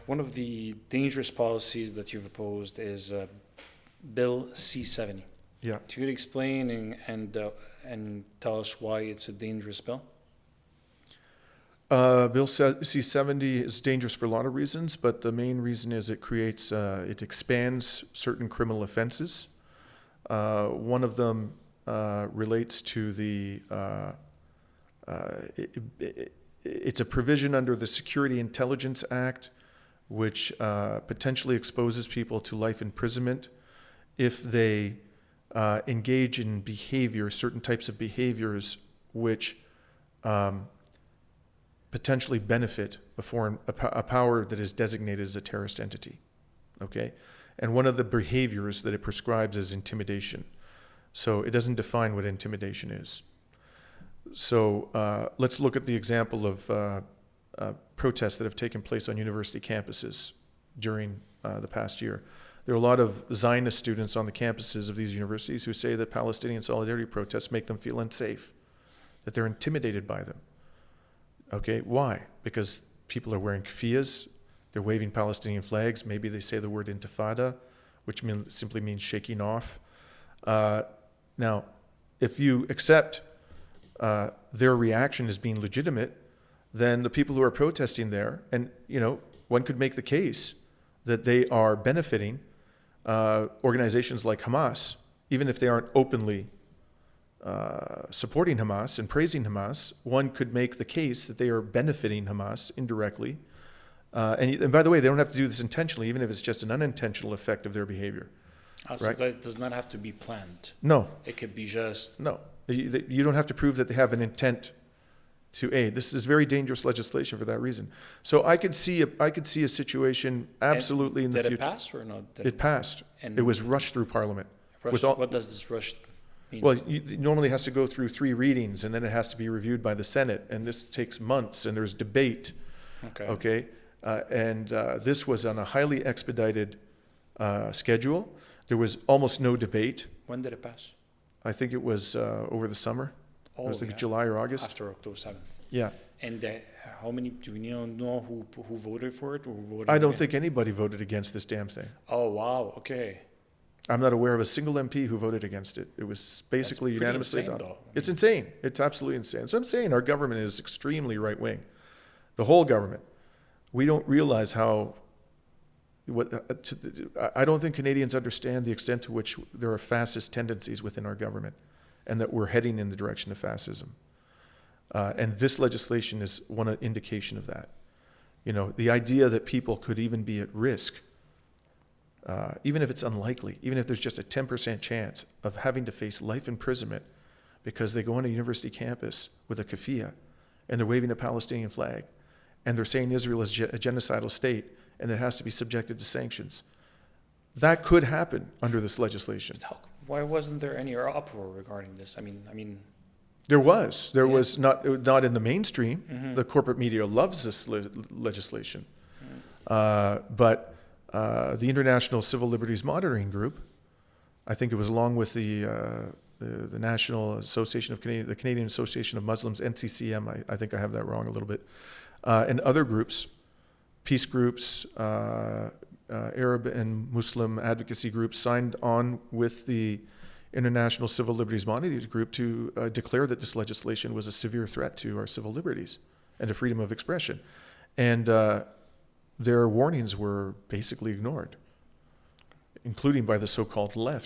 One of the dangerous policies that you've opposed is Bill C-70. Yeah. Could you explain and tell us why it's a dangerous bill? Bill C-70 is dangerous for a lot of reasons, but the main reason is it expands certain criminal offenses. One of them relates to it's a provision under the Security Intelligence Act, which potentially exposes people to life imprisonment if they engage in certain types of behaviors which potentially benefit a power that is designated as a terrorist entity. Okay? And one of the behaviors that it prescribes is intimidation. So it doesn't define what intimidation is. So let's look at the example of protests that have taken place on university campuses during the past year. There are a lot of Zionist students on the campuses of these universities who say that Palestinian solidarity protests make them feel unsafe, that they're intimidated by them. Okay, why? Because people are wearing keffiyehs, they're waving Palestinian flags, maybe they say the word intifada, which simply means shaking off. Now, if you accept their reaction as being legitimate, then the people who are protesting there, and one could make the case that they are benefiting organizations like Hamas, even if they aren't openly supporting Hamas and praising Hamas. One could make the case that they are benefiting Hamas indirectly. And by the way, they don't have to do this intentionally, even if it's just an unintentional effect of their behavior. So that does not have to be planned. No. It could be just... No. You don't have to prove that they have an intent to aid. This is very dangerous legislation for that reason. So I could see a situation absolutely in the future. Did it pass or not? It passed. And it was rushed through Parliament. What does this rush mean? Well, it normally has to go through 3 readings, and then it has to be reviewed by the Senate, and this takes months, and there's debate. Okay? This was on a highly expedited schedule. There was almost no debate. When did it pass? I think it was over the summer. It was like July or August. After October 7th. Yeah. And how many, do we know who voted for it or who voted I don't against? think anybody voted against this damn thing. Oh, wow. Okay. I'm not aware of a single MP who voted against it. It was basically unanimously adopted. It's insane. It's absolutely insane. So I'm saying our government is extremely right-wing. The whole government. We don't realize how... I don't think Canadians understand the extent to which there are fascist tendencies within our government and that we're heading in the direction of fascism. And this legislation is one indication of that. The idea that people could even be at risk, even if it's unlikely, even if there's just a 10% chance of having to face life imprisonment because they go on a university campus with a keffiyeh and they're waving a Palestinian flag and they're saying Israel is a genocidal state and it has to be subjected to sanctions. That could happen under this legislation. Why wasn't there any uproar regarding this? I mean, there was. There was not in the mainstream. Mm-hmm. The corporate media loves this legislation. Mm-hmm. But the International Civil Liberties Monitoring Group, I think it was along with the National Association of the Canadian Association of Muslims, NCCM, I think I have that wrong a little bit, and other groups, peace groups, Arab and Muslim advocacy groups signed on with the International Civil Liberties Monitoring Group to declare that this legislation was a severe threat to our civil liberties and to freedom of expression. And their warnings were basically ignored, including by the so-called left.